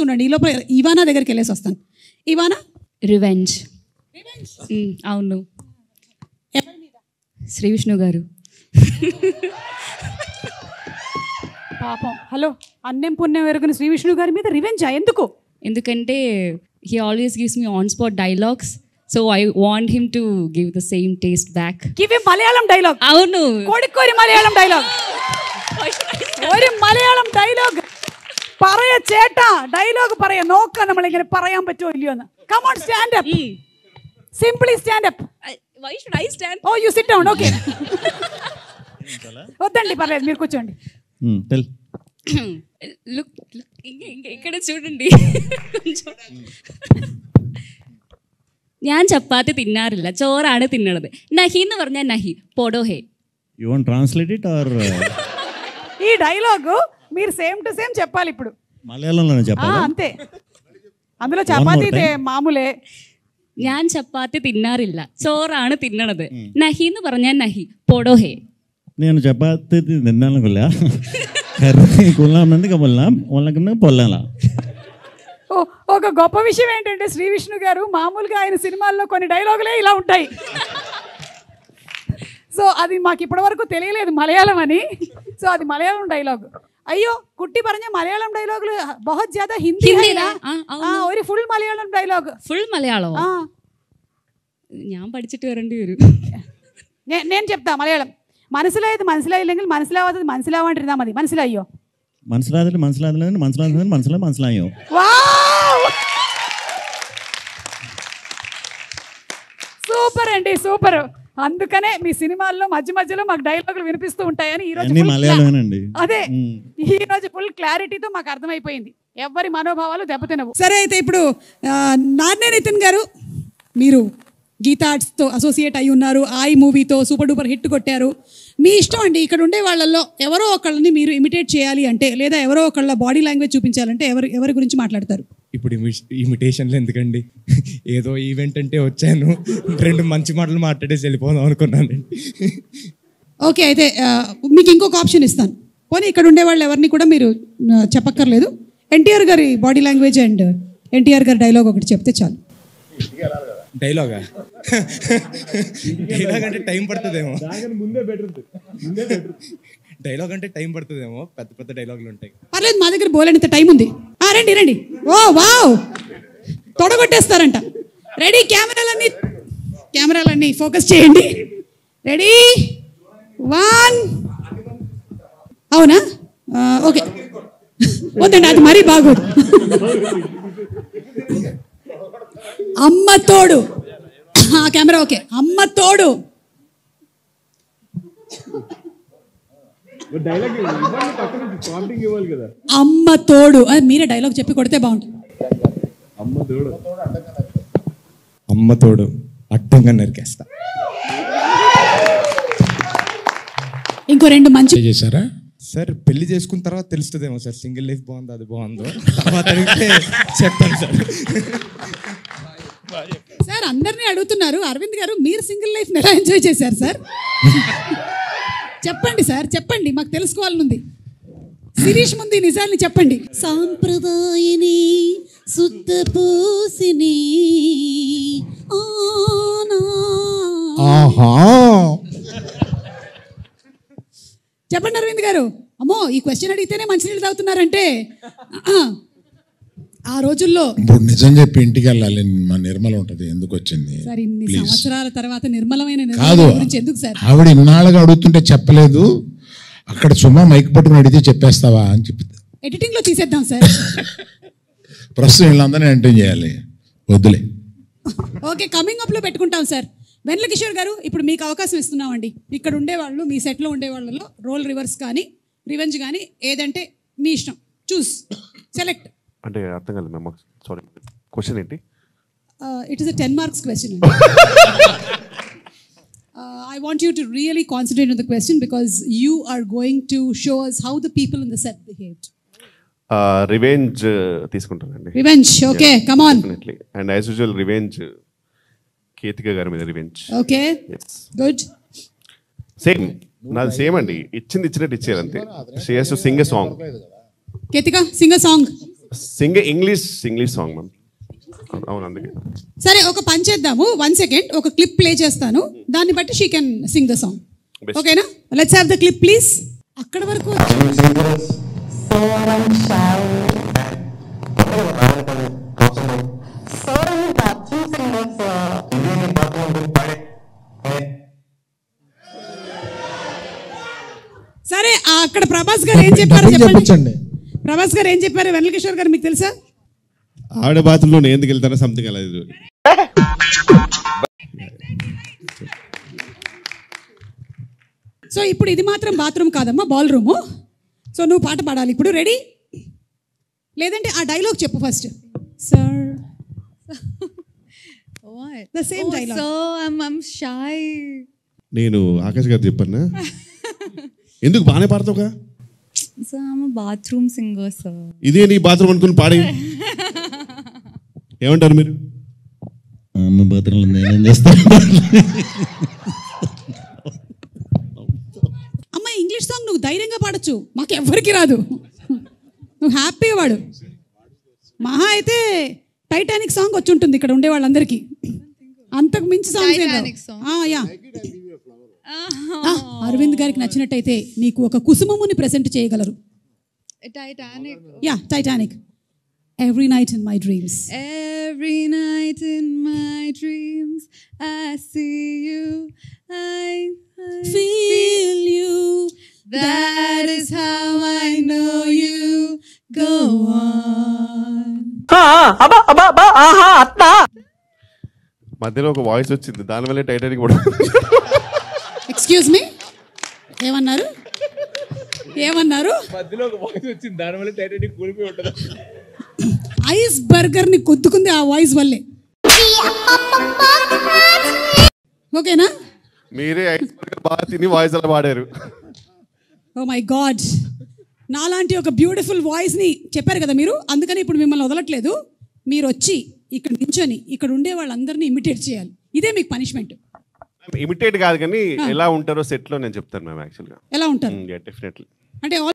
ఉండండి. ఈ లోపల ఇవానా దగ్గరికి వెళ్ళేసి వస్తాను. ఇవానా రివెంజ్. అవును, శ్రీ విష్ణు గారు. పాపం. హలో, అన్నం పుణ్యం ఎరుగున శ్రీ విష్ణు గారి మీద రివెంజా? ఎందుకు? ఎందుకంటే he always gives me on spot dialogues, so I want him to give the same taste back. give him Malayalam dialogue. అవును, కోడికోరి మలయాళం డైలాగ్. ഒരു മലയാളം ഡയലോഗ് പറയ ചേട്ടാ, ഡയലോഗ് പറയ. നോക്കാം നമ്മളിങ്ങനെ പറയാൻ പറ്റുമോ ഇല്ലയോ എന്ന്. Come on, stand up. Simply stand up. why should I stand? Oh you sit down. Okay, వద్దండి, పర్లేదు, మీరు కూర్చోండి. టెల్. లుక్, ఇక్కడ చూడండి. ഞാൻ ചപ്പാത്തി തിന്നാറില്ല, ചോറാണ് തിന്നണത്. നഹി എന്ന് പറഞ്ഞാൽ നഹി, പോടോ ഹേ. You want translate it or? ఈ డైలాగు మీరు సేమ్ టు సేమ్ చెప్పాలి ఇప్పుడు. మలయాళంలోనే చెప్పాలి. అంతే. అందులో చపాతీ మామూలే. ഞാൻ ചപ്പാത്തി తిన్నాറില്ല, ചോറാണ് తిన్నണത്. നഹി എന്ന് പറഞ്ഞാൽ നഹി, പോടോ హే. నేను చపాతి తిన్నాను కొల్లా, కర్రీ కొల్లామంది కొల్లాం, వాళ్ళకన్నా పొల్లాలా. ఒక గొప్ప విషయం ఏంటంటే శ్రీ విష్ణు గారు మామూలుగా ఆయన సినిమాల్లో కొన్ని డైలాగులే ఇలా ఉంటాయి. సో అది మాకు ఇప్పటివరకు తెలియలేదు మలయాళం అని. సో అది మలయాళం డైలాగ్. అయ్యో കുട്ടി പറഞ്ഞ മലയാളം ഡയലോഗില് बहुत ज्यादा ഹിന്ദി ഒരു full Malayalam dialogue. Full Malayalam ഞാൻ പഠിച്ചിട്ട് വരേണ്ടി വരും. నేను చెప్తా మలయాళం. മനസ്സിലായത് മനസ്സിലായില്ലെങ്കിൽ മനസ്സിലാവാത്തത് മനസ്സിലാവാണ്ടിരുന്നാ മതി. മനസ്സിലായോ? മനസ്സിലായോ? సూపర్ అండి, సూపర్. అందుకనే మీ సినిమాల్లో మధ్య మధ్యలో మాకు డైలాగులు వినిపిస్తూ ఉంటాయని ఈ రోజు అదే ఈ రోజు ఫుల్ క్లారిటీతో మాకు అర్థమైపోయింది. ఎవరి మనోభావాలు దెబ్బతినవు. సరే, అయితే ఇప్పుడు నాన్నే నితిన్ గారు, మీరు గీతా ఆర్ట్స్తో అసోసియేట్ అయి ఉన్నారు. ఆయి మూవీతో సూపర్ డూపర్ హిట్ కొట్టారు. మీ ఇష్టం అండి. ఇక్కడ ఉండే వాళ్ళల్లో ఎవరో ఒకళ్ళని మీరు ఇమిటేట్ చేయాలి అంటే, లేదా ఎవరో ఒకళ్ళ బాడీ లాంగ్వేజ్ చూపించాలంటే ఎవరి గురించి మాట్లాడతారు? ఇప్పుడు ఇమిటేషన్లు ఎందుకండి, ఏదో ఈవెంట్ అంటే వచ్చాను, 2 మంచి మాటలు మాట్లాడేసి వెళ్ళిపోదాం అనుకున్నానండి. ఓకే, అయితే మీకు ఇంకొక ఆప్షన్ ఇస్తాను. పోనీ ఇక్కడ ఉండే వాళ్ళు ఎవరిని కూడా మీరు చెప్పక్కర్లేదు. ఎన్టీఆర్ గారి బాడీ లాంగ్వేజ్ అండ్ ఎన్టీఆర్ గారి డైలాగ్ ఒకటి చెప్తే చాలు. డైలాగ్ అంటే టైం పడుతుందేమో. డైలాగ్ అంటే టైం పడుతుందేమో, పెద్ద పెద్ద డైలాగులు ఉంటాయి. పర్లేదు, మా దగ్గర బోలేనంత టైం ఉంది. రండి రండి. ఓ వావ్, తొడగొట్టేస్తారంట. రెడీ, కెమెరాలన్నీ ఫోకస్ చేయండి. రెడీ, 1. అవునా? ఓకే, వద్దండి, అది మరీ బాగోదు. అమ్మ తోడు. Camera okay. అమ్మ తోడు. అమ్మ తోడు. అది మీరే డైలాగ్ చెప్పి కొడితే బాగుంటుంది. అమ్మ తోడు అడ్డంగా నరికేస్తా. ఇంకో 2 మంచి చేశారా సార్? పెళ్లి చేసుకున్న తర్వాత తెలుస్తుందేమో సార్, సింగిల్ లైఫ్ బాగుందో అది బాగుందో, తర్వాత చెప్తాను సార్. సార్ అందరినీ అడుగుతున్నారు. అరవింద్ గారు, మీరు సింగిల్ లైఫ్ ఎలా ఎంజాయ్ చేశారు సార్? చెప్పండి సార్, చెప్పండి, మాకు తెలుసుకోవాలనుంది. శిరీష్ ముందు నిజాన్ని చెప్పండి. సాంప్రదాయని శుద్ధ పూసిని చెప్పండి అరవింద్ గారు. అమ్మో, ఈ క్వశ్చన్ అడిగితేనే మంచినీళ్ళు తాగుతున్నారంటే ఆ రోజుల్లో నిజం చెప్పి ఇంటికి వెళ్ళాలి. మా నిర్మల ఉంటది, ఎందుకు వచ్చింది సార్ ఇన్ని సంవత్సరాల తర్వాత నిర్మలమైన కాదు గురించి ఎందుకు సార్? ఆవిడ ఇన్నాళ్ళుగా అడుగుతుంటే చెప్పలేదు. అక్కడ సుమా మైక్ పట్టుకుని అడిగితే చెప్పేస్తావా అని చెప్పి ఎడిటింగ్ లో తీసేద్దాం సార్. ప్రస్తుతం వీళ్ళందరినీ ఎంటర్ చేయాలి, వద్దులే. ఓకే, కమింగ్ అప్ లో పెట్టుకుంటాం సార్. వెన్నెల కిషోర్ గారు, ఇప్పుడు మీకు అవకాశం ఇస్తున్నామండి. ఇక్కడ ఉండేవాళ్ళు, మీ సెట్లో ఉండే వాళ్ళలో రోల్ రివర్స్ కానీ రివెంజ్ కానీ ఏదంటే మీ ఇష్టం. చూస్, సెలెక్ట్. అంటే అర్థం కాలేదు మ్యామ్, సారీ, క్వశ్చన్ ఏంటి? It is a 10 marks question. I want you to really concentrate on the question because you are going to show us how the people in the set behaved. Revenge తీసుకుంటానండి. Revenge, okay, come on. Definitely. And as usual revenge Ketika garu మీద revenge. Okay, good. Same, నాది same అండి. ఇచ్చినట్టు ఇచ్చారు అంతే. She has to sing a song. Ketika, sing a song. English song ma'am. అవును, అందుకే. సరే, ఒక పని చేద్దాము. 1 సెకండ్, ఒక క్లిప్ ప్లే చేస్తాను, దాన్ని బట్టి she can sing the song. ఓకేనా? Let's have the clip please. అక్కడ వరకు సరే. అక్కడ ప్రభాస్ గారు ఏం చెప్పారో చెప్పండి. ప్రభాస్ గారు ఏం చెప్పారు? వెన్నెల కిషోర్ గారు మీకు తెలుసా? ఆవిడ బాత్రూంలో నేను ఎందుకు వెళ్తానో సంథింగ్ అలా. సో ఇప్పుడు ఇది మాత్రం బాత్రూమ్ కాదమ్మా, బాల్ రూము. సో నువ్వు పాట పాడాలి ఇప్పుడు. రెడీ? లేదంటే ఆ డైలాగ్ చెప్పు first. Sir the same dialogue. So I'm shy. నేను ఆకాష్ గారు చెప్పన్నా, ఎందుకు బాగానే పాడతావుగా? So I'm bathroom singer sir. ఇదే నీ బాత్రూమ్ అనుకుని పాడే. ఏమంటారు మీరు? అమ్మ బాత్రూంలో నేనేం చేస్తాను? అమ్మ ఇంగ్లీష్ సాంగ్ నువ్వు ధైర్యంగా పాడచ్చు, మాకు ఎవ్వరికి రాదు. నువ్వు హ్యాపీగా వాడు. మహా అయితే టైటానిక్ సాంగ్ వచ్చి ఉంటుంది ఇక్కడ ఉండే వాళ్ళందరికీ, అంతకు మించి సాంగ్. యా, అరవింద్ గారికి నచ్చినట్టయితే నీకు ఒక కుసుమముని ప్రెజెంట్ చేయగలరు. Titanic. Yeah, Titanic. Every night in my dreams. Every night in my dreams I see you, I Feel you. that is how I know you. Go on. మధ్యలో ఒక వాయిస్ వచ్చింది, దానివల్ల Titanic కూడా. ఎక్స్క్యూజ్ మీ, ఏమన్నారు? మధ్యలో ఒక voice వచ్చింది, దానివల్ల టైటానిక్ కూలిపోయి ఉంటుంది. ఐస్ బర్గర్ ని కొద్దుకుంది ఆ వాయిస్ వల్లే. ఓకేనా? మీరే ఐస్ బర్గర్ బాగా తిని వాయిస్ అలా పాడారు. ఓ మై గాడ్, నాలాంటి ఒక బ్యూటిఫుల్ వాయిస్ ని చెప్పారు కదా మీరు, అందుకని ఇప్పుడు మిమ్మల్ని వదలట్లేదు. మీరు వచ్చి ఇక్కడ నించొని ఇక్కడ ఉండే వాళ్ళందరినీ ఇమిటేట్ చేయాలి. ఇదే మీకు పనిష్మెంట్. ఇమిటేట్ కాదు కానీ ఎలా ఉంటారో సెట్ లో నేను చెప్తాను మ్యామ్. యాక్చువల్గా ఎలా ఉంటారు డెఫినెట్లీ. అంటే